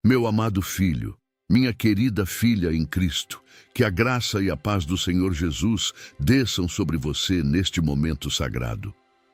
Meu amado filho, minha querida filha em Cristo, que a graça e a paz do Senhor Jesus desçam sobre você neste momento sagrado.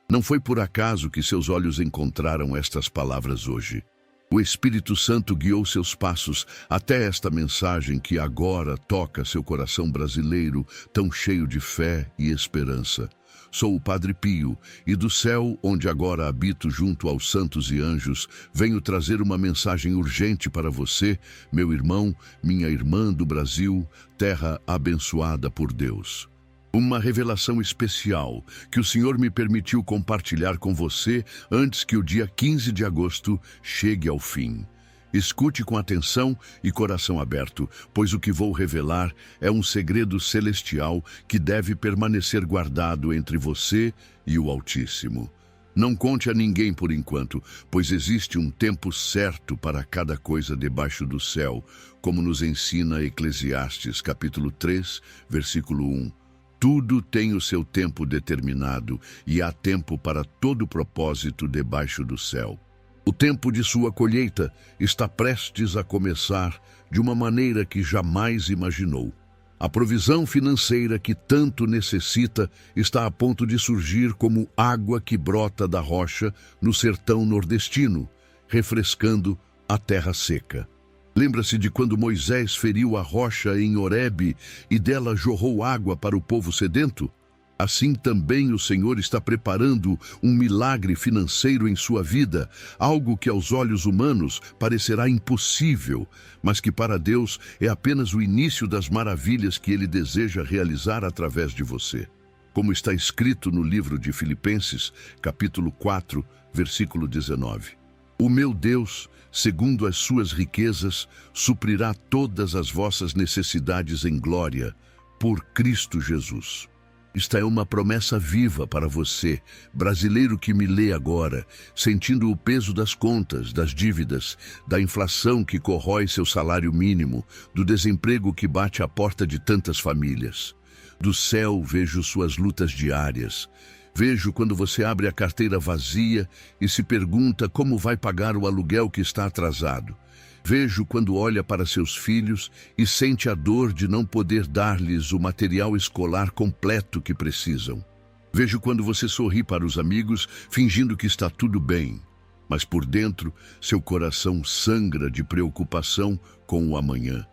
Não foi por acaso que seus olhos encontraram estas palavras hoje. O Espírito Santo guiou seus passos até esta mensagem que agora toca seu coração brasileiro, tão cheio de fé e esperança. Sou o Padre Pio, e do céu, onde agora habito junto aos santos e anjos, venho trazer uma mensagem urgente para você, meu irmão, minha irmã do Brasil, terra abençoada por Deus. Uma revelação especial que o Senhor me permitiu compartilhar com você antes que o dia 15 de agosto chegue ao fim. Escute com atenção e coração aberto, pois o que vou revelar é um segredo celestial que deve permanecer guardado entre você e o Altíssimo. Não conte a ninguém por enquanto, pois existe um tempo certo para cada coisa debaixo do céu, como nos ensina Eclesiastes, capítulo 3, versículo 1. Tudo tem o seu tempo determinado e há tempo para todo propósito debaixo do céu. O tempo de sua colheita está prestes a começar de uma maneira que jamais imaginou. A provisão financeira que tanto necessita está a ponto de surgir como água que brota da rocha no sertão nordestino, refrescando a terra seca. Lembra-se de quando Moisés feriu a rocha em Horebe e dela jorrou água para o povo sedento? Assim também o Senhor está preparando um milagre financeiro em sua vida, algo que aos olhos humanos parecerá impossível, mas que para Deus é apenas o início das maravilhas que Ele deseja realizar através de você. Como está escrito no livro de Filipenses, capítulo 4, versículo 19. O meu Deus, segundo as suas riquezas, suprirá todas as vossas necessidades em glória, por Cristo Jesus. Esta é uma promessa viva para você, brasileiro que me lê agora, sentindo o peso das contas, das dívidas, da inflação que corrói seu salário mínimo, do desemprego que bate à porta de tantas famílias. Do céu vejo suas lutas diárias. Vejo quando você abre a carteira vazia e se pergunta como vai pagar o aluguel que está atrasado. Vejo quando olha para seus filhos e sente a dor de não poder dar-lhes o material escolar completo que precisam. Vejo quando você sorri para os amigos, fingindo que está tudo bem, mas por dentro seu coração sangra de preocupação com o amanhã.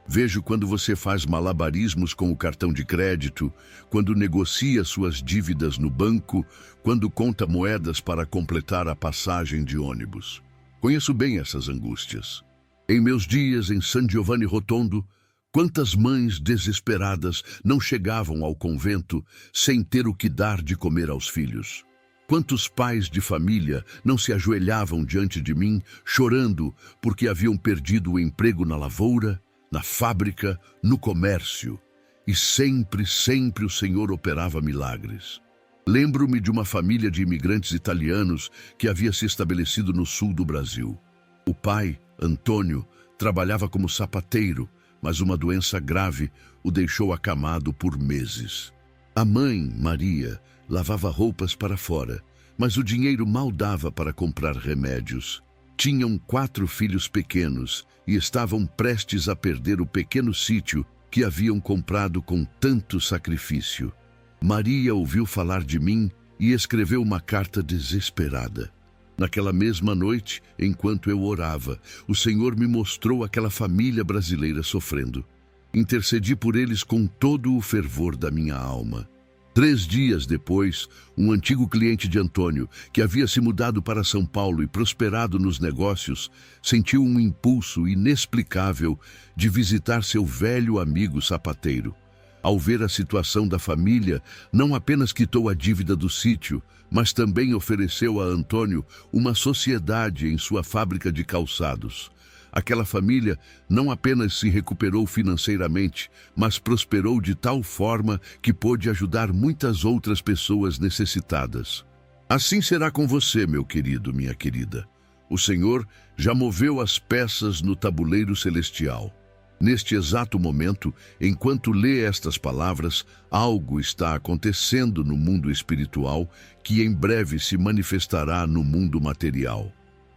Vejo quando você faz malabarismos com o cartão de crédito, quando negocia suas dívidas no banco, quando conta moedas para completar a passagem de ônibus. Conheço bem essas angústias. Em meus dias em San Giovanni Rotondo, quantas mães desesperadas não chegavam ao convento sem ter o que dar de comer aos filhos? Quantos pais de família não se ajoelhavam diante de mim, chorando porque haviam perdido o emprego na lavoura, na fábrica, no comércio? E sempre o Senhor operava milagres. Lembro-me de uma família de imigrantes italianos que havia se estabelecido no sul do Brasil. O pai, Antônio, trabalhava como sapateiro, mas uma doença grave o deixou acamado por meses. A mãe, Maria, lavava roupas para fora, mas o dinheiro mal dava para comprar remédios. Tinham 4 filhos pequenos e estavam prestes a perder o pequeno sítio que haviam comprado com tanto sacrifício. Maria ouviu falar de mim e escreveu uma carta desesperada. Naquela mesma noite, enquanto eu orava, o Senhor me mostrou aquela família brasileira sofrendo. Intercedi por eles com todo o fervor da minha alma. 3 dias depois, um antigo cliente de Antônio, que havia se mudado para São Paulo e prosperado nos negócios, sentiu um impulso inexplicável de visitar seu velho amigo sapateiro. Ao ver a situação da família, não apenas quitou a dívida do sítio, mas também ofereceu a Antônio uma sociedade em sua fábrica de calçados. Aquela família não apenas se recuperou financeiramente, mas prosperou de tal forma que pôde ajudar muitas outras pessoas necessitadas. Assim será com você, meu querido, minha querida. O Senhor já moveu as peças no tabuleiro celestial. Neste exato momento, enquanto lê estas palavras, algo está acontecendo no mundo espiritual que em breve se manifestará no mundo material.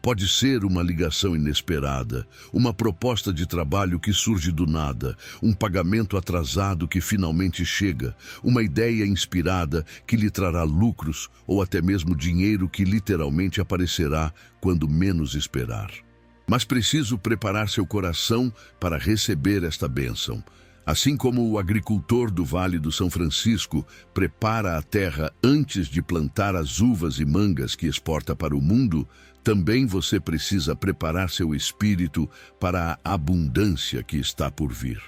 Pode ser uma ligação inesperada, uma proposta de trabalho que surge do nada, um pagamento atrasado que finalmente chega, uma ideia inspirada que lhe trará lucros ou até mesmo dinheiro que literalmente aparecerá quando menos esperar. Mas preciso preparar seu coração para receber esta bênção. Assim como o agricultor do Vale do São Francisco prepara a terra antes de plantar as uvas e mangas que exporta para o mundo, também você precisa preparar seu espírito para a abundância que está por vir.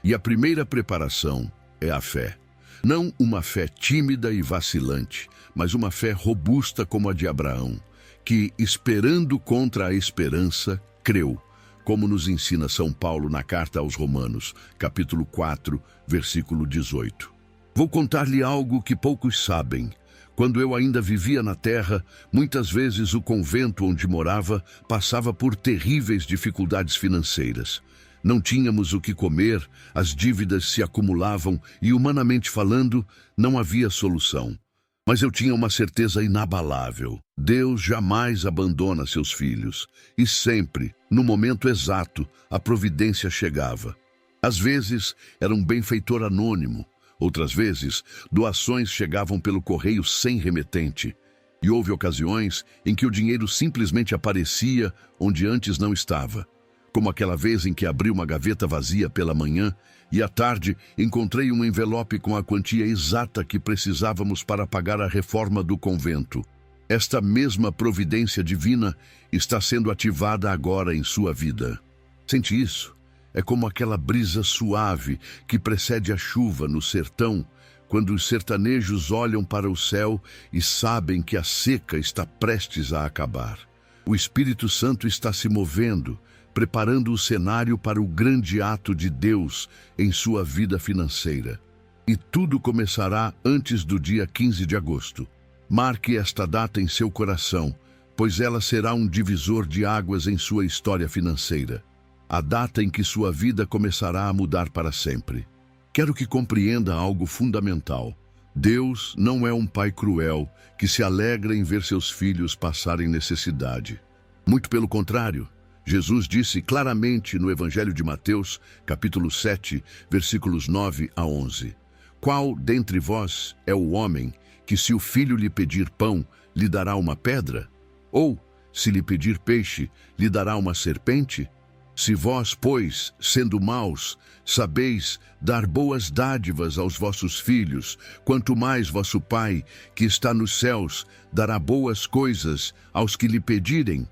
E a primeira preparação é a fé. Não uma fé tímida e vacilante, mas uma fé robusta como a de Abraão, que, esperando contra a esperança, creu, como nos ensina São Paulo na carta aos Romanos, capítulo 4, versículo 18. Vou contar-lhe algo que poucos sabem. Quando eu ainda vivia na terra, muitas vezes o convento onde morava passava por terríveis dificuldades financeiras. Não tínhamos o que comer, as dívidas se acumulavam e, humanamente falando, não havia solução. Mas eu tinha uma certeza inabalável. Deus jamais abandona seus filhos. E sempre, no momento exato, a providência chegava. Às vezes, era um benfeitor anônimo. Outras vezes, doações chegavam pelo correio sem remetente. E houve ocasiões em que o dinheiro simplesmente aparecia onde antes não estava. Como aquela vez em que abri uma gaveta vazia pela manhã e à tarde encontrei um envelope com a quantia exata que precisávamos para pagar a reforma do convento. Esta mesma providência divina está sendo ativada agora em sua vida. Sente isso? É como aquela brisa suave que precede a chuva no sertão, quando os sertanejos olham para o céu e sabem que a seca está prestes a acabar. O Espírito Santo está se movendo, preparando o cenário para o grande ato de Deus em sua vida financeira. E tudo começará antes do dia 15 de agosto. Marque esta data em seu coração, pois ela será um divisor de águas em sua história financeira. A data em que sua vida começará a mudar para sempre. Quero que compreenda algo fundamental. Deus não é um pai cruel que se alegra em ver seus filhos passarem necessidade. Muito pelo contrário. Jesus disse claramente no Evangelho de Mateus, capítulo 7, versículos 9 a 11. Qual dentre vós é o homem que, se o filho lhe pedir pão, lhe dará uma pedra? Ou, se lhe pedir peixe, lhe dará uma serpente? Se vós, pois, sendo maus, sabeis dar boas dádivas aos vossos filhos, quanto mais vosso Pai, que está nos céus, dará boas coisas aos que lhe pedirem.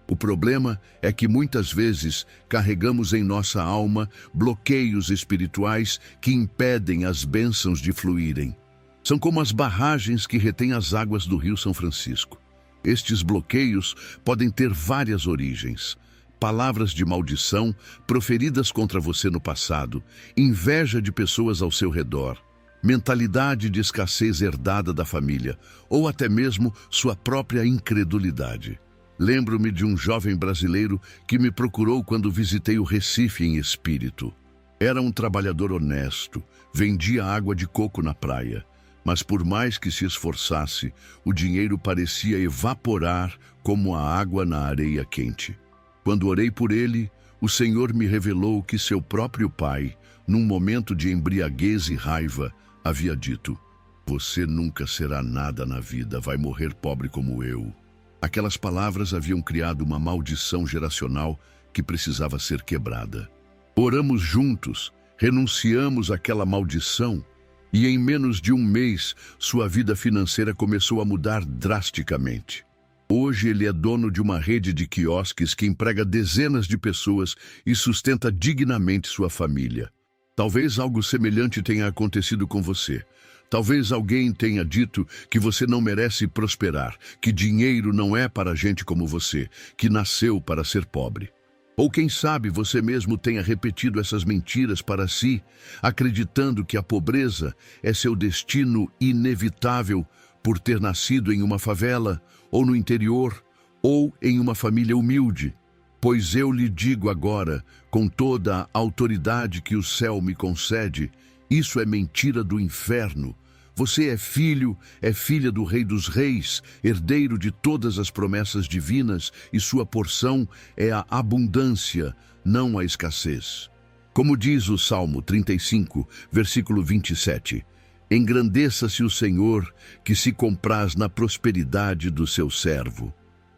O problema é que muitas vezes carregamos em nossa alma bloqueios espirituais que impedem as bênçãos de fluírem. São como as barragens que retêm as águas do Rio São Francisco. Estes bloqueios podem ter várias origens. Palavras de maldição proferidas contra você no passado, inveja de pessoas ao seu redor, mentalidade de escassez herdada da família, ou até mesmo sua própria incredulidade. Lembro-me de um jovem brasileiro que me procurou quando visitei o Recife em espírito. Era um trabalhador honesto, vendia água de coco na praia, mas por mais que se esforçasse, o dinheiro parecia evaporar como a água na areia quente. Quando orei por ele, o Senhor me revelou que seu próprio pai, num momento de embriaguez e raiva, havia dito: "Você nunca será nada na vida, vai morrer pobre como eu." Aquelas palavras haviam criado uma maldição geracional que precisava ser quebrada. Oramos juntos, renunciamos àquela maldição e em menos de um mês sua vida financeira começou a mudar drasticamente. Hoje ele é dono de uma rede de quiosques que emprega dezenas de pessoas e sustenta dignamente sua família. Talvez algo semelhante tenha acontecido com você. Talvez alguém tenha dito que você não merece prosperar, que dinheiro não é para gente como você, que nasceu para ser pobre. Ou quem sabe você mesmo tenha repetido essas mentiras para si, acreditando que a pobreza é seu destino inevitável por ter nascido em uma favela, ou no interior, ou em uma família humilde. Pois eu lhe digo agora, com toda a autoridade que o céu me concede, isso é mentira do inferno. Você é filho, é filha do Rei dos Reis, herdeiro de todas as promessas divinas, e sua porção é a abundância, não a escassez. Como diz o Salmo 35, versículo 27, engrandeça-se o Senhor, que se compraz na prosperidade do seu servo.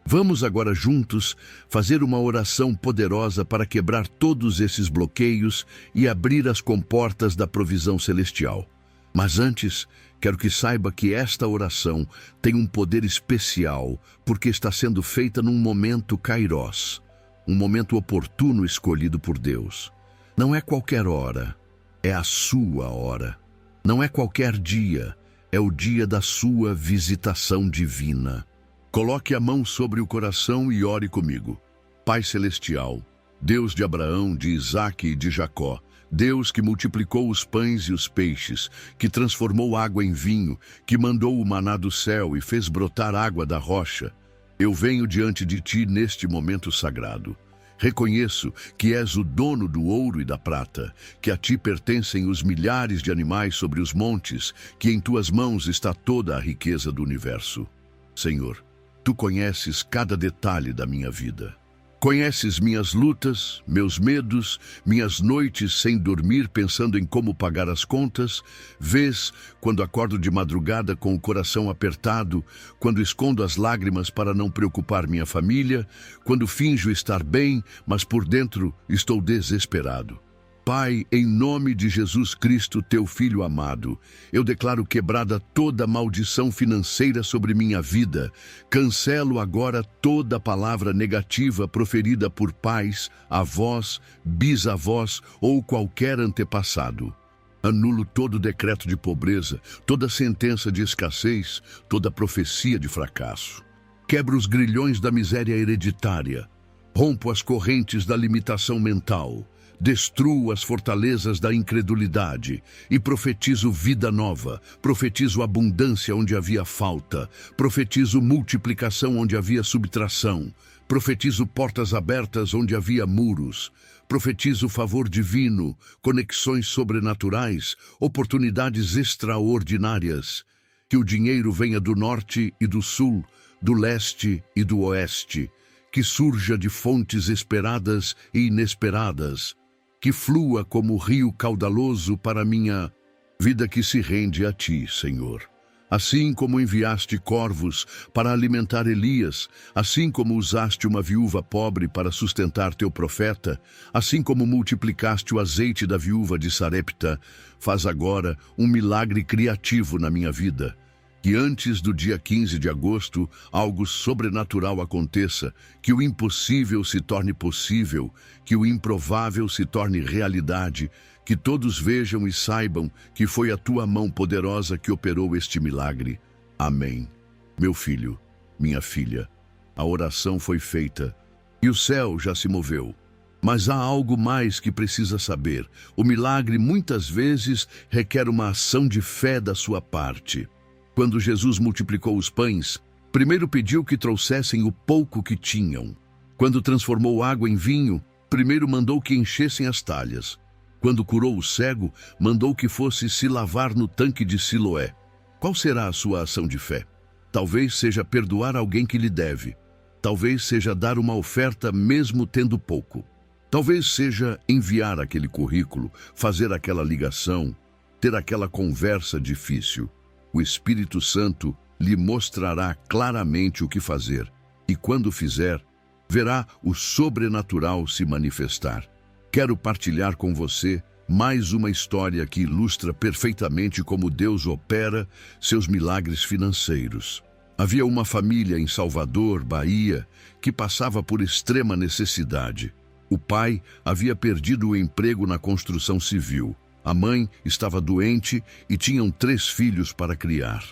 Vamos agora juntos fazer uma oração poderosa para quebrar todos esses bloqueios e abrir as comportas da provisão celestial. Mas antes, quero que saiba que esta oração tem um poder especial, porque está sendo feita num momento kairós, um momento oportuno escolhido por Deus. Não é qualquer hora, é a sua hora. Não é qualquer dia, é o dia da sua visitação divina. Coloque a mão sobre o coração e ore comigo. Pai Celestial, Deus de Abraão, de Isaque e de Jacó, Deus que multiplicou os pães e os peixes, que transformou água em vinho, que mandou o maná do céu e fez brotar água da rocha, eu venho diante de ti neste momento sagrado. Reconheço que és o dono do ouro e da prata, que a ti pertencem os milhares de animais sobre os montes, que em tuas mãos está toda a riqueza do universo. Senhor, tu conheces cada detalhe da minha vida. Conheces minhas lutas, meus medos, minhas noites sem dormir pensando em como pagar as contas. Vês quando acordo de madrugada com o coração apertado, quando escondo as lágrimas para não preocupar minha família, quando finjo estar bem, mas por dentro estou desesperado. Pai, em nome de Jesus Cristo, teu Filho amado, eu declaro quebrada toda maldição financeira sobre minha vida. Cancelo agora toda palavra negativa proferida por pais, avós, bisavós ou qualquer antepassado. Anulo todo decreto de pobreza, toda sentença de escassez, toda profecia de fracasso. Quebro os grilhões da miséria hereditária. Rompo as correntes da limitação mental. Destruo as fortalezas da incredulidade e profetizo vida nova, profetizo abundância onde havia falta, profetizo multiplicação onde havia subtração, profetizo portas abertas onde havia muros, profetizo favor divino, conexões sobrenaturais, oportunidades extraordinárias, que o dinheiro venha do norte e do sul, do leste e do oeste, que surja de fontes esperadas e inesperadas, que flua como rio caudaloso para minha vida que se rende a ti, Senhor. Assim como enviaste corvos para alimentar Elias, assim como usaste uma viúva pobre para sustentar teu profeta, assim como multiplicaste o azeite da viúva de Sarepta, faz agora um milagre criativo na minha vida. Que antes do dia 15 de agosto, algo sobrenatural aconteça, que o impossível se torne possível, que o improvável se torne realidade, que todos vejam e saibam que foi a tua mão poderosa que operou este milagre. Amém. Meu filho, minha filha, a oração foi feita e o céu já se moveu. Mas há algo mais que precisa saber. O milagre muitas vezes requer uma ação de fé da sua parte. Quando Jesus multiplicou os pães, primeiro pediu que trouxessem o pouco que tinham. Quando transformou água em vinho, primeiro mandou que enchessem as talhas. Quando curou o cego, mandou que fosse se lavar no tanque de Siloé. Qual será a sua ação de fé? Talvez seja perdoar alguém que lhe deve. Talvez seja dar uma oferta mesmo tendo pouco. Talvez seja enviar aquele currículo, fazer aquela ligação, ter aquela conversa difícil. O Espírito Santo lhe mostrará claramente o que fazer, e quando fizer, verá o sobrenatural se manifestar. Quero partilhar com você mais uma história que ilustra perfeitamente como Deus opera seus milagres financeiros. Havia uma família em Salvador, Bahia, que passava por extrema necessidade. O pai havia perdido o emprego na construção civil. A mãe estava doente e tinham 3 filhos para criar.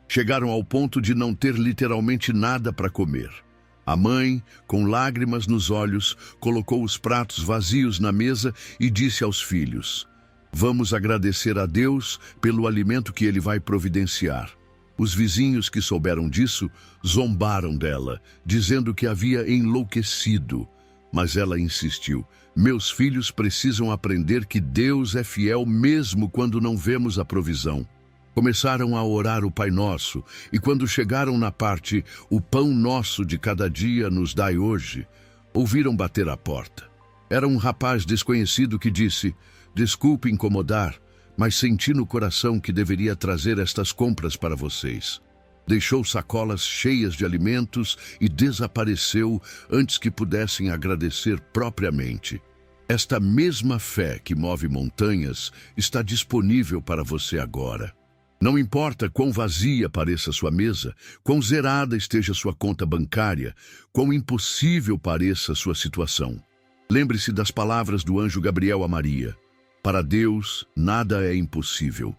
Chegaram ao ponto de não ter literalmente nada para comer. A mãe, com lágrimas nos olhos, colocou os pratos vazios na mesa e disse aos filhos: "Vamos agradecer a Deus pelo alimento que Ele vai providenciar." Os vizinhos que souberam disso zombaram dela, dizendo que havia enlouquecido. Mas ela insistiu: "Meus filhos precisam aprender que Deus é fiel mesmo quando não vemos a provisão." Começaram a orar o Pai Nosso, e quando chegaram na parte "O pão nosso de cada dia nos dai hoje", ouviram bater à porta. Era um rapaz desconhecido que disse: "Desculpe incomodar, mas senti no coração que deveria trazer estas compras para vocês." Deixou sacolas cheias de alimentos e desapareceu antes que pudessem agradecer propriamente. Esta mesma fé que move montanhas está disponível para você agora. Não importa quão vazia pareça sua mesa, quão zerada esteja sua conta bancária, quão impossível pareça sua situação. Lembre-se das palavras do anjo Gabriel a Maria: "Para Deus, nada é impossível."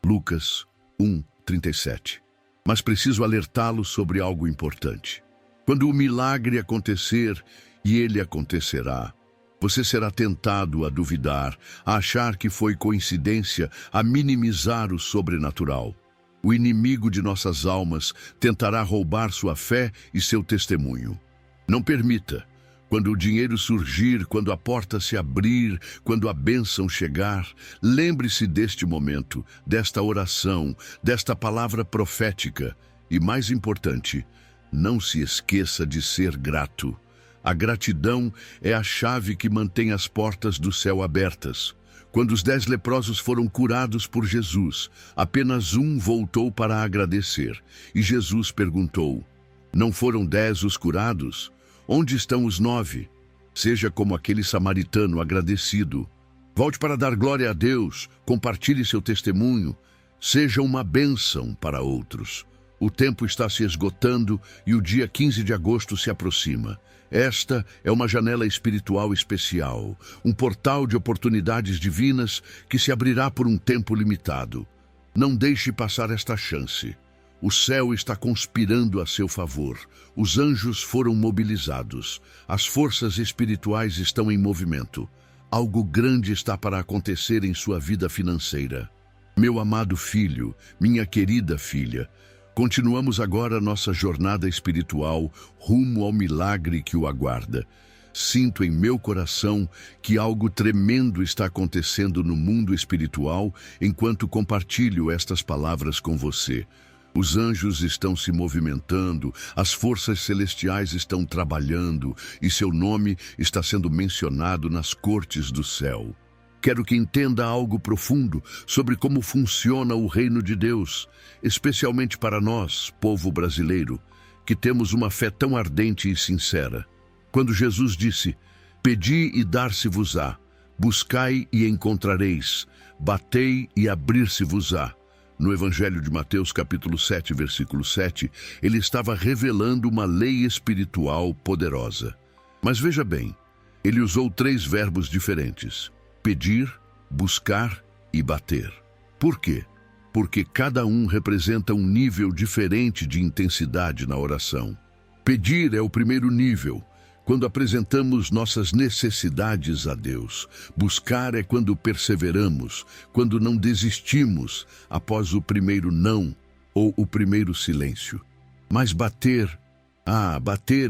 Lucas 1:37. Mas preciso alertá-lo sobre algo importante. Quando o milagre acontecer, e ele acontecerá, você será tentado a duvidar, a achar que foi coincidência, a minimizar o sobrenatural. O inimigo de nossas almas tentará roubar sua fé e seu testemunho. Não permita. Quando o dinheiro surgir, quando a porta se abrir, quando a bênção chegar, lembre-se deste momento, desta oração, desta palavra profética. E mais importante, não se esqueça de ser grato. A gratidão é a chave que mantém as portas do céu abertas. Quando os 10 leprosos foram curados por Jesus, apenas um voltou para agradecer. E Jesus perguntou: "Não foram 10 os curados? Onde estão os 9? Seja como aquele samaritano agradecido. Volte para dar glória a Deus, compartilhe seu testemunho, seja uma bênção para outros." O tempo está se esgotando e o dia 15 de agosto se aproxima. Esta é uma janela espiritual especial, um portal de oportunidades divinas que se abrirá por um tempo limitado. Não deixe passar esta chance. O céu está conspirando a seu favor. Os anjos foram mobilizados. As forças espirituais estão em movimento. Algo grande está para acontecer em sua vida financeira. Meu amado filho, minha querida filha, continuamos agora nossa jornada espiritual rumo ao milagre que o aguarda. Sinto em meu coração que algo tremendo está acontecendo no mundo espiritual enquanto compartilho estas palavras com você. Os anjos estão se movimentando, as forças celestiais estão trabalhando e seu nome está sendo mencionado nas cortes do céu. Quero que entenda algo profundo sobre como funciona o reino de Deus, especialmente para nós, povo brasileiro, que temos uma fé tão ardente e sincera. Quando Jesus disse: "Pedi e dar-se-vos-á, buscai e encontrareis, batei e abrir-se-vos-á." No Evangelho de Mateus, capítulo 7, versículo 7, ele estava revelando uma lei espiritual poderosa. Mas veja bem, ele usou 3 verbos diferentes: pedir, buscar e bater. Por quê? Porque cada um representa um nível diferente de intensidade na oração. Pedir é o primeiro nível, quando apresentamos nossas necessidades a Deus. Buscar é quando perseveramos, quando não desistimos após o primeiro não ou o primeiro silêncio. Mas bater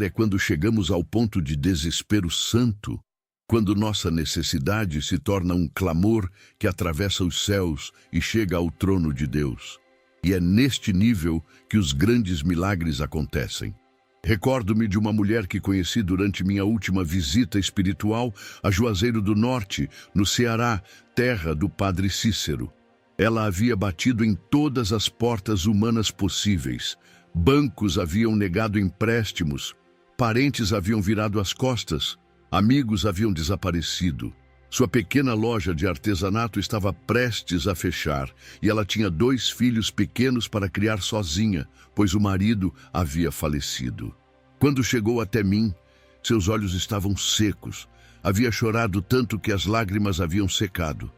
é quando chegamos ao ponto de desespero santo, quando nossa necessidade se torna um clamor que atravessa os céus e chega ao trono de Deus. E é neste nível que os grandes milagres acontecem. Recordo-me de uma mulher que conheci durante minha última visita espiritual a Juazeiro do Norte, no Ceará, terra do Padre Cícero. Ela havia batido em todas as portas humanas possíveis. Bancos haviam negado empréstimos, parentes haviam virado as costas, amigos haviam desaparecido. Sua pequena loja de artesanato estava prestes a fechar e ela tinha 2 filhos pequenos para criar sozinha, pois o marido havia falecido. Quando chegou até mim, seus olhos estavam secos. Havia chorado tanto que as lágrimas haviam secado.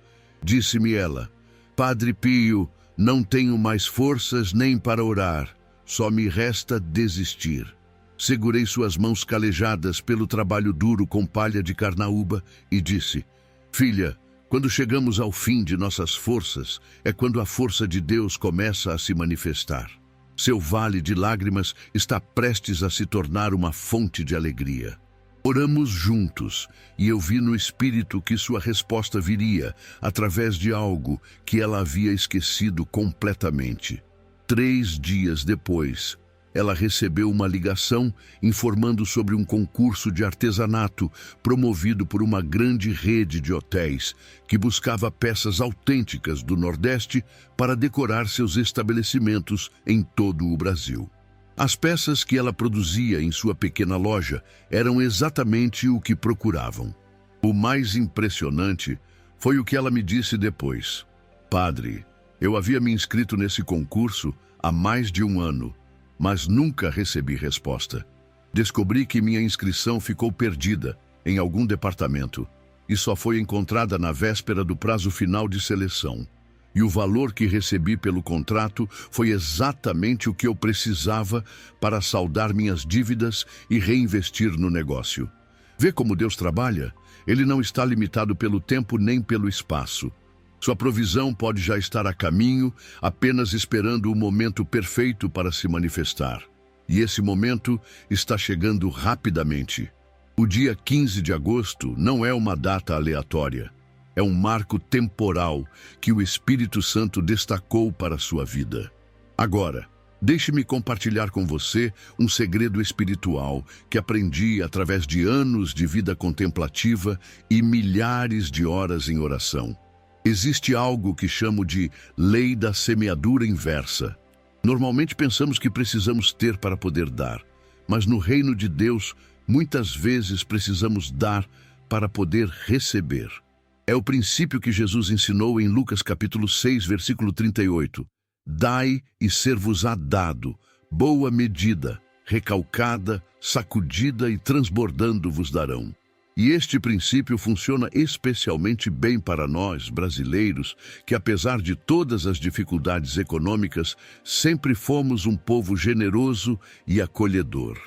Disse-me ela: "Padre Pio, não tenho mais forças nem para orar. Só me resta desistir." Segurei suas mãos calejadas pelo trabalho duro com palha de carnaúba e disse: "Filha, quando chegamos ao fim de nossas forças, é quando a força de Deus começa a se manifestar. Seu vale de lágrimas está prestes a se tornar uma fonte de alegria." Oramos juntos e eu vi no espírito que sua resposta viria através de algo que ela havia esquecido completamente. 3 dias depois, ela recebeu uma ligação informando sobre um concurso de artesanato promovido por uma grande rede de hotéis que buscava peças autênticas do Nordeste para decorar seus estabelecimentos em todo o Brasil. As peças que ela produzia em sua pequena loja eram exatamente o que procuravam. O mais impressionante foi o que ela me disse depois. Padre, eu havia me inscrito nesse concurso há mais de 1 ano, mas nunca recebi resposta. Descobri que minha inscrição ficou perdida em algum departamento e só foi encontrada na véspera do prazo final de seleção. E o valor que recebi pelo contrato foi exatamente o que eu precisava para saldar minhas dívidas e reinvestir no negócio. Vê como Deus trabalha? Ele não está limitado pelo tempo nem pelo espaço. Sua provisão pode já estar a caminho, apenas esperando o momento perfeito para se manifestar. E esse momento está chegando rapidamente. O dia 15 de agosto não é uma data aleatória. É um marco temporal que o Espírito Santo destacou para a sua vida. Agora, deixe-me compartilhar com você um segredo espiritual que aprendi através de anos de vida contemplativa e milhares de horas em oração. Existe algo que chamo de lei da semeadura inversa. Normalmente pensamos que precisamos ter para poder dar, mas no reino de Deus, muitas vezes precisamos dar para poder receber. É o princípio que Jesus ensinou em Lucas capítulo 6, versículo 38. Dai e ser-vos-á dado, boa medida, recalcada, sacudida e transbordando vos darão. E este princípio funciona especialmente bem para nós, brasileiros, que apesar de todas as dificuldades econômicas, sempre fomos um povo generoso e acolhedor.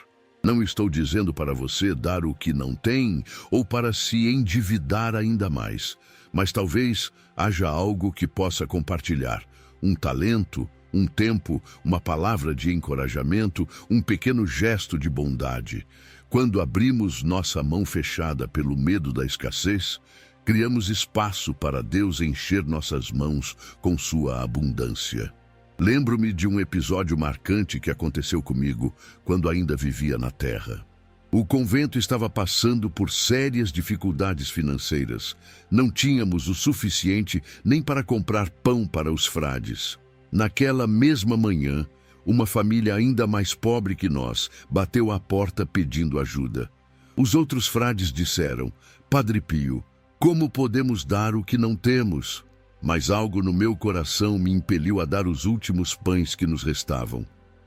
Não estou dizendo para você dar o que não tem ou para se endividar ainda mais, mas talvez haja algo que possa compartilhar. Um talento, um tempo, uma palavra de encorajamento, um pequeno gesto de bondade. Quando abrimos nossa mão fechada pelo medo da escassez, criamos espaço para Deus encher nossas mãos com sua abundância. Lembro-me de um episódio marcante que aconteceu comigo quando ainda vivia na Terra. O convento estava passando por sérias dificuldades financeiras. Não tínhamos o suficiente nem para comprar pão para os frades. Naquela mesma manhã, uma família ainda mais pobre que nós bateu à porta pedindo ajuda. Os outros frades disseram: Padre Pio, como podemos dar o que não temos? Mas algo no meu coração me impeliu a dar os últimos pães que nos restavam.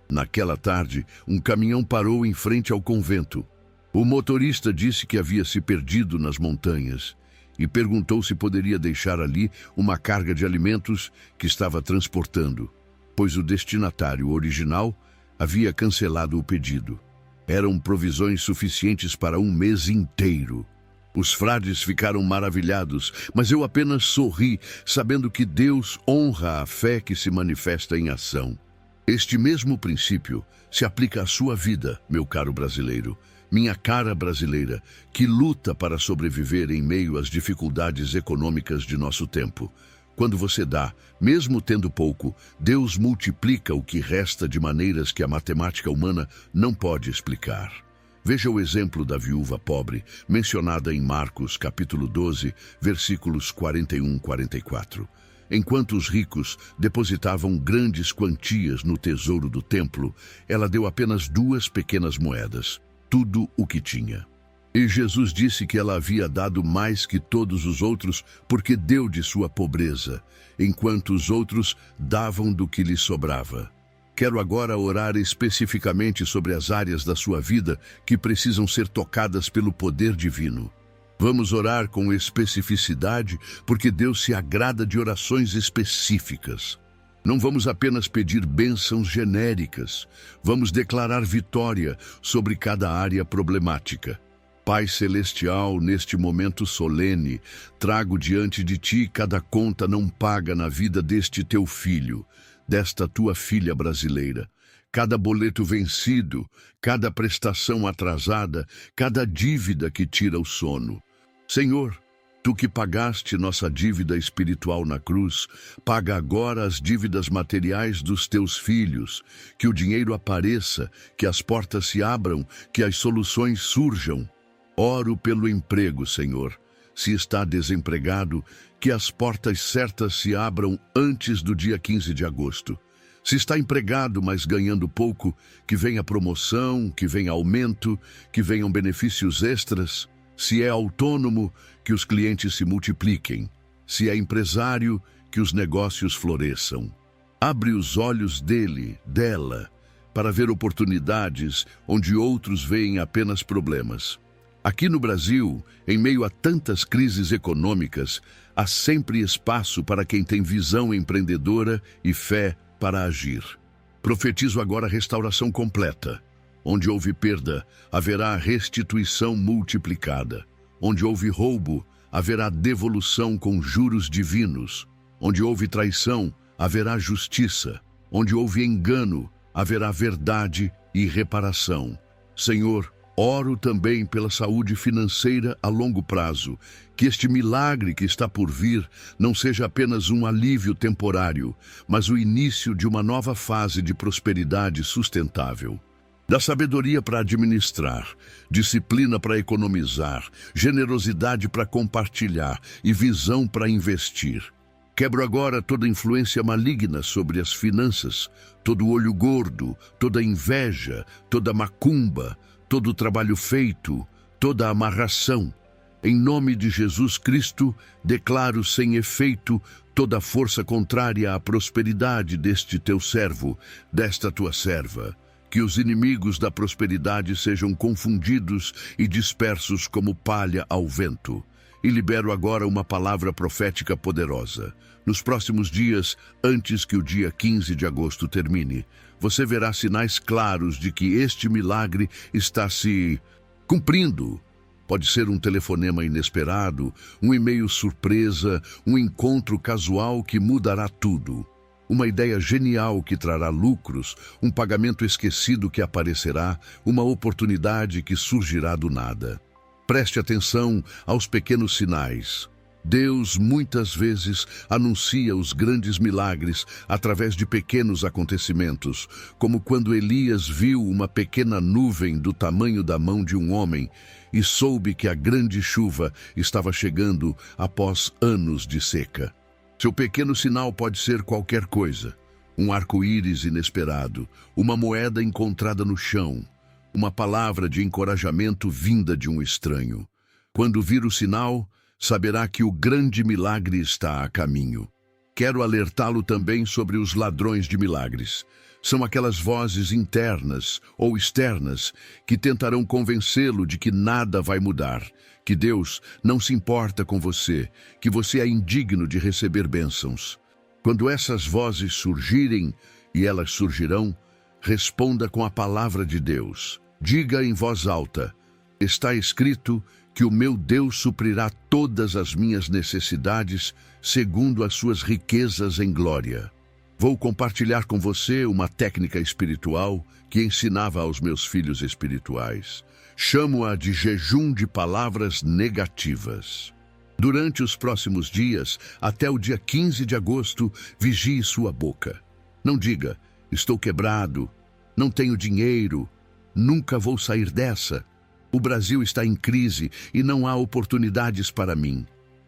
Naquela tarde, um caminhão parou em frente ao convento. O motorista disse que havia se perdido nas montanhas e perguntou se poderia deixar ali uma carga de alimentos que estava transportando, pois o destinatário original havia cancelado o pedido. Eram provisões suficientes para 1 mês inteiro. Os frades ficaram maravilhados, mas eu apenas sorri, sabendo que Deus honra a fé que se manifesta em ação. Este mesmo princípio se aplica à sua vida, meu caro brasileiro, minha cara brasileira, que luta para sobreviver em meio às dificuldades econômicas de nosso tempo. Quando você dá, mesmo tendo pouco, Deus multiplica o que resta de maneiras que a matemática humana não pode explicar. Veja o exemplo da viúva pobre, mencionada em Marcos, capítulo 12, versículos 41 e 44. Enquanto os ricos depositavam grandes quantias no tesouro do templo, ela deu apenas 2 pequenas moedas, tudo o que tinha. E Jesus disse que ela havia dado mais que todos os outros porque deu de sua pobreza, enquanto os outros davam do que lhe sobrava. Quero agora orar especificamente sobre as áreas da sua vida que precisam ser tocadas pelo poder divino. Vamos orar com especificidade, porque Deus se agrada de orações específicas. Não vamos apenas pedir bênçãos genéricas, vamos declarar vitória sobre cada área problemática. Pai Celestial, neste momento solene, trago diante de Ti cada conta não paga na vida deste Teu filho, desta Tua filha brasileira. cada boleto vencido, cada prestação atrasada, cada dívida que tira o sono. Senhor, Tu que pagaste nossa dívida espiritual na cruz, paga agora as dívidas materiais dos Teus filhos, que o dinheiro apareça, que as portas se abram, que as soluções surjam. Oro pelo emprego, Senhor. Se está desempregado, que as portas certas se abram antes do dia 15 de agosto. Se está empregado, mas ganhando pouco, que venha promoção, que venha aumento, que venham benefícios extras. Se é autônomo, que os clientes se multipliquem. Se é empresário, que os negócios floresçam. Abre os olhos dela, para ver oportunidades onde outros veem apenas problemas. Aqui no Brasil, em meio a tantas crises econômicas, há sempre espaço para quem tem visão empreendedora e fé para agir. Profetizo agora restauração completa. Onde houve perda, haverá restituição multiplicada. Onde houve roubo, haverá devolução com juros divinos. Onde houve traição, haverá justiça. Onde houve engano, haverá verdade e reparação. Senhor, oro também pela saúde financeira a longo prazo, que este milagre que está por vir não seja apenas um alívio temporário, mas o início de uma nova fase de prosperidade sustentável. Dá sabedoria para administrar, disciplina para economizar, generosidade para compartilhar e visão para investir. Quebro agora toda influência maligna sobre as finanças, todo olho gordo, toda inveja, toda macumba, todo trabalho feito, toda amarração. Em nome de Jesus Cristo, declaro sem efeito toda força contrária à prosperidade deste teu servo, desta tua serva. Que os inimigos da prosperidade sejam confundidos e dispersos como palha ao vento. E libero agora uma palavra profética poderosa. Nos próximos dias, antes que o dia 15 de agosto termine, você verá sinais claros de que este milagre está se cumprindo. Pode ser um telefonema inesperado, um e-mail surpresa, um encontro casual que mudará tudo. Uma ideia genial que trará lucros, um pagamento esquecido que aparecerá, uma oportunidade que surgirá do nada. Preste atenção aos pequenos sinais. Deus muitas vezes anuncia os grandes milagres através de pequenos acontecimentos, como quando Elias viu uma pequena nuvem do tamanho da mão de um homem e soube que a grande chuva estava chegando após anos de seca. Seu pequeno sinal pode ser qualquer coisa: um arco-íris inesperado, uma moeda encontrada no chão, uma palavra de encorajamento vinda de um estranho. Quando vir o sinal, saberá que o grande milagre está a caminho. Quero alertá-lo também sobre os ladrões de milagres. São aquelas vozes internas ou externas que tentarão convencê-lo de que nada vai mudar, que Deus não se importa com você, que você é indigno de receber bênçãos. Quando essas vozes surgirem, e elas surgirão, responda com a palavra de Deus. Diga em voz alta: está escrito que o meu Deus suprirá todas as minhas necessidades segundo as suas riquezas em glória. Vou compartilhar com você uma técnica espiritual que ensinava aos meus filhos espirituais. Chamo-a de jejum de palavras negativas. Durante os próximos dias, até o dia 15 de agosto, vigie sua boca. Não diga: estou quebrado, não tenho dinheiro, nunca vou sair dessa. O Brasil está em crise e não há oportunidades para mim.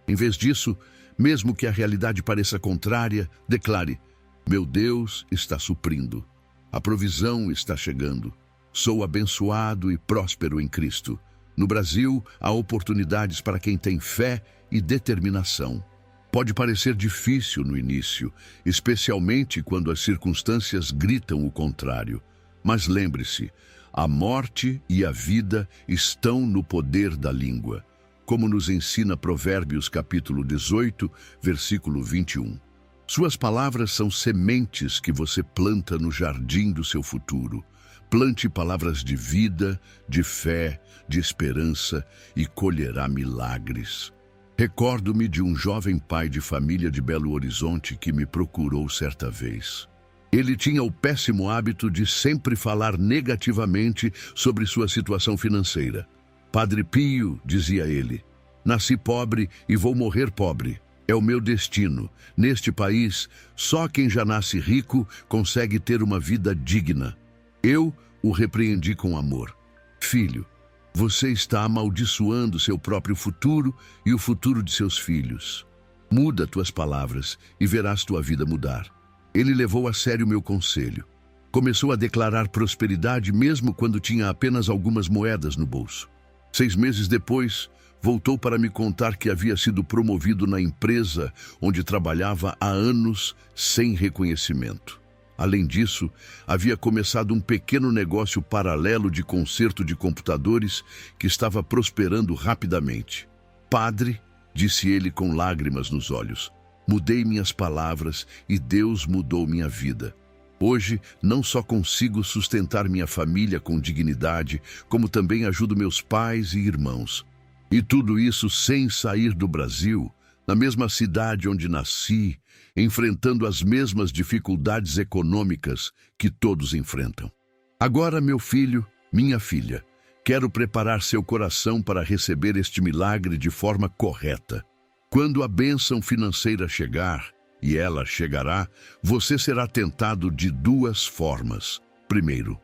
Em vez disso, mesmo que a realidade pareça contrária, declare: meu Deus está suprindo. A provisão está chegando. Sou abençoado e próspero em Cristo. No Brasil, há oportunidades para quem tem fé e determinação. Pode parecer difícil no início, especialmente quando as circunstâncias gritam o contrário. Mas lembre-se, a morte e a vida estão no poder da língua, como nos ensina Provérbios capítulo 18, versículo 21. Suas palavras são sementes que você planta no jardim do seu futuro. Plante palavras de vida, de fé, de esperança e colherá milagres. Recordo-me de um jovem pai de família de Belo Horizonte que me procurou certa vez. Ele tinha o péssimo hábito de sempre falar negativamente sobre sua situação financeira. Padre Pio, dizia ele, nasci pobre e vou morrer pobre. É o meu destino. Neste país, só quem já nasce rico consegue ter uma vida digna. Eu o repreendi com amor. Filho, você está amaldiçoando seu próprio futuro e o futuro de seus filhos. Muda tuas palavras e verás tua vida mudar. Ele levou a sério meu conselho. Começou a declarar prosperidade mesmo quando tinha apenas algumas moedas no bolso. 6 meses depois, voltou para me contar que havia sido promovido na empresa onde trabalhava há anos sem reconhecimento. Além disso, havia começado um pequeno negócio paralelo de conserto de computadores que estava prosperando rapidamente. Padre, disse ele com lágrimas nos olhos, mudei minhas palavras e Deus mudou minha vida. Hoje, não só consigo sustentar minha família com dignidade, como também ajudo meus pais e irmãos. E tudo isso sem sair do Brasil, na mesma cidade onde nasci, enfrentando as mesmas dificuldades econômicas que todos enfrentam. Agora, meu filho, minha filha, quero preparar seu coração para receber este milagre de forma correta. Quando a bênção financeira chegar, e ela chegará, você será tentado de 2 formas. Primeiro,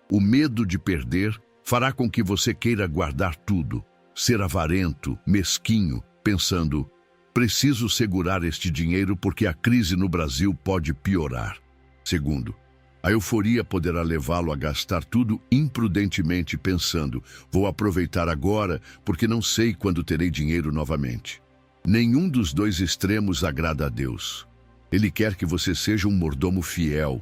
o medo de perder fará com que você queira guardar tudo, ser avarento, mesquinho, pensando, preciso segurar este dinheiro porque a crise no Brasil pode piorar. Segundo, a euforia poderá levá-lo a gastar tudo imprudentemente pensando, vou aproveitar agora porque não sei quando terei dinheiro novamente. Nenhum dos 2 extremos agrada a Deus. Ele quer que você seja um mordomo fiel,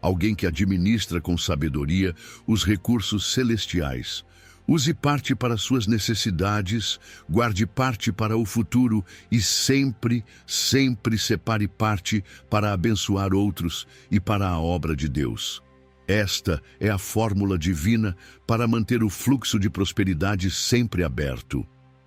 alguém que administra com sabedoria os recursos celestiais. Use parte para suas necessidades, guarde parte para o futuro e sempre, sempre separe parte para abençoar outros e para a obra de Deus. Esta é a fórmula divina para manter o fluxo de prosperidade sempre aberto.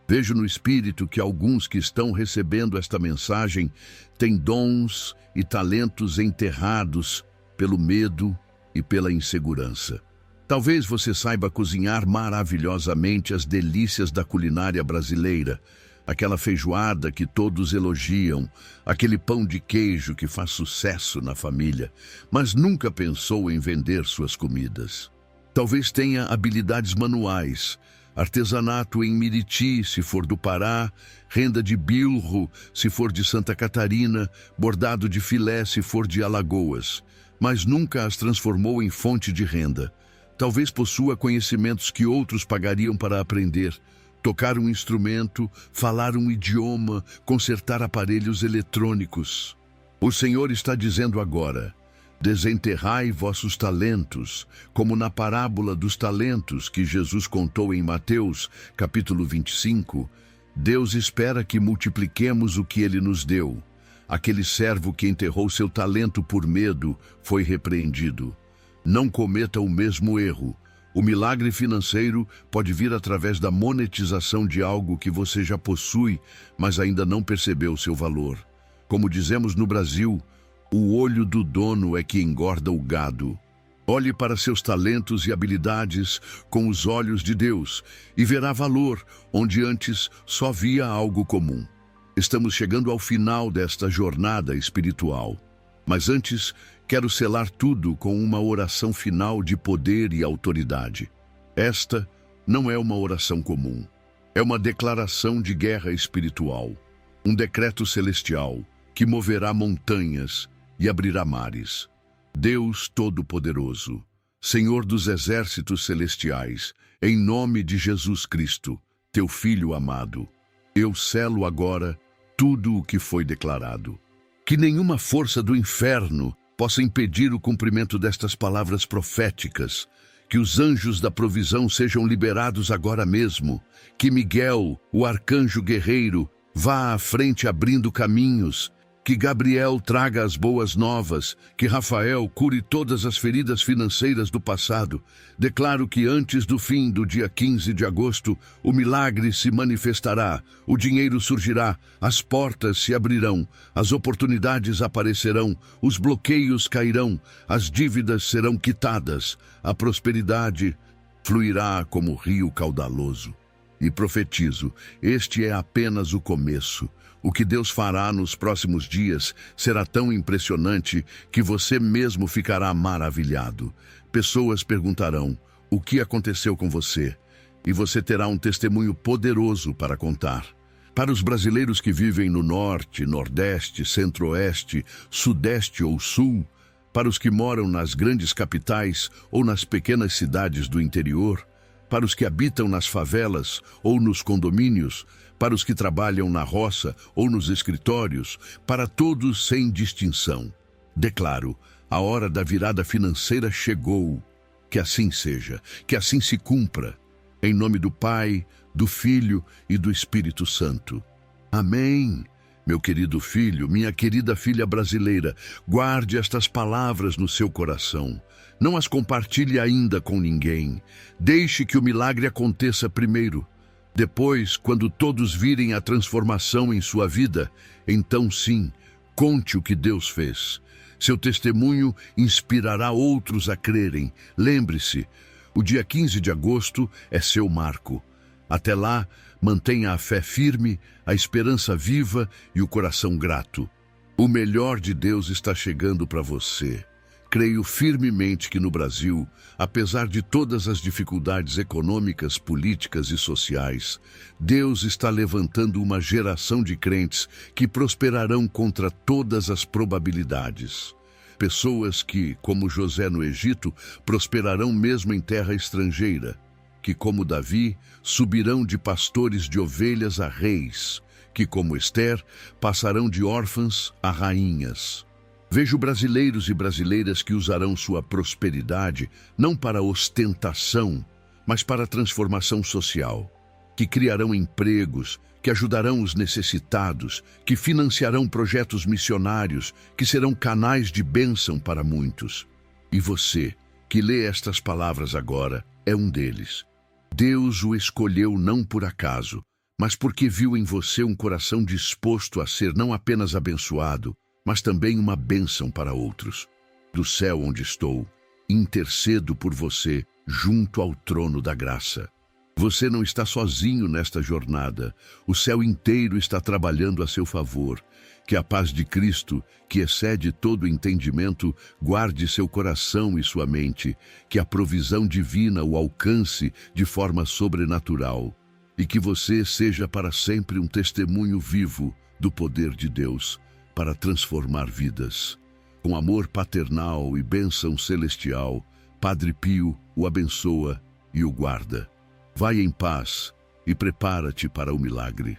Vejo no Espírito que alguns que estão recebendo esta mensagem têm dons e talentos enterrados pelo medo e pela insegurança. Talvez você saiba cozinhar maravilhosamente as delícias da culinária brasileira, aquela feijoada que todos elogiam, aquele pão de queijo que faz sucesso na família, mas nunca pensou em vender suas comidas. Talvez tenha habilidades manuais, artesanato em Miriti, se for do Pará, renda de bilro, se for de Santa Catarina, bordado de filé, se for de Alagoas, mas nunca as transformou em fonte de renda. Talvez possua conhecimentos que outros pagariam para aprender, tocar um instrumento, falar um idioma, consertar aparelhos eletrônicos. O Senhor está dizendo agora, desenterrai vossos talentos, como na parábola dos talentos que Jesus contou em Mateus, capítulo 25. Deus espera que multipliquemos o que Ele nos deu. Aquele servo que enterrou seu talento por medo foi repreendido. Não cometa o mesmo erro. O milagre financeiro pode vir através da monetização de algo que você já possui, mas ainda não percebeu seu valor. Como dizemos no Brasil, o olho do dono é que engorda o gado. Olhe para seus talentos e habilidades com os olhos de Deus e verá valor onde antes só via algo comum. Estamos chegando ao final desta jornada espiritual. Mas antes, quero selar tudo com uma oração final de poder e autoridade. Esta não é uma oração comum. É uma declaração de guerra espiritual. Um decreto celestial que moverá montanhas e abrirá mares. Deus Todo-Poderoso, Senhor dos exércitos celestiais, em nome de Jesus Cristo, teu Filho amado, eu selo agora tudo o que foi declarado. Que nenhuma força do inferno possa impedir o cumprimento destas palavras proféticas. Que os anjos da provisão sejam liberados agora mesmo. Que Miguel, o arcanjo guerreiro, vá à frente abrindo caminhos. Que Gabriel traga as boas novas, que Rafael cure todas as feridas financeiras do passado. Declaro que antes do fim do dia 15 de agosto, o milagre se manifestará, o dinheiro surgirá, as portas se abrirão, as oportunidades aparecerão, os bloqueios cairão, as dívidas serão quitadas, a prosperidade fluirá como rio caudaloso. E profetizo, este é apenas o começo. O que Deus fará nos próximos dias será tão impressionante que você mesmo ficará maravilhado. Pessoas perguntarão, o que aconteceu com você? E você terá um testemunho poderoso para contar. Para os brasileiros que vivem no norte, nordeste, centro-oeste, sudeste ou sul, para os que moram nas grandes capitais ou nas pequenas cidades do interior, para os que habitam nas favelas ou nos condomínios, para os que trabalham na roça ou nos escritórios, para todos sem distinção. Declaro, a hora da virada financeira chegou. Que assim seja, que assim se cumpra. Em nome do Pai, do Filho e do Espírito Santo. Amém. Meu querido filho, minha querida filha brasileira, guarde estas palavras no seu coração. Não as compartilhe ainda com ninguém. Deixe que o milagre aconteça primeiro. Depois, quando todos virem a transformação em sua vida, então sim, conte o que Deus fez. Seu testemunho inspirará outros a crerem. Lembre-se, o dia 15 de agosto é seu marco. Até lá, mantenha a fé firme, a esperança viva e o coração grato. O melhor de Deus está chegando para você. Creio firmemente que no Brasil, apesar de todas as dificuldades econômicas, políticas e sociais, Deus está levantando uma geração de crentes que prosperarão contra todas as probabilidades. Pessoas que, como José no Egito, prosperarão mesmo em terra estrangeira, que, como Davi, subirão de pastores de ovelhas a reis, que, como Ester, passarão de órfãs a rainhas. Vejo brasileiros e brasileiras que usarão sua prosperidade não para ostentação, mas para transformação social, que criarão empregos, que ajudarão os necessitados, que financiarão projetos missionários, que serão canais de bênção para muitos. E você, que lê estas palavras agora, é um deles. Deus o escolheu não por acaso, mas porque viu em você um coração disposto a ser não apenas abençoado, mas também uma bênção para outros. Do céu onde estou, intercedo por você junto ao trono da graça. Você não está sozinho nesta jornada. O céu inteiro está trabalhando a seu favor. Que a paz de Cristo, que excede todo entendimento, guarde seu coração e sua mente. Que a provisão divina o alcance de forma sobrenatural. E que você seja para sempre um testemunho vivo do poder de Deus para transformar vidas. Com amor paternal e bênção celestial, Padre Pio o abençoa e o guarda. Vai em paz e prepara-te para o milagre.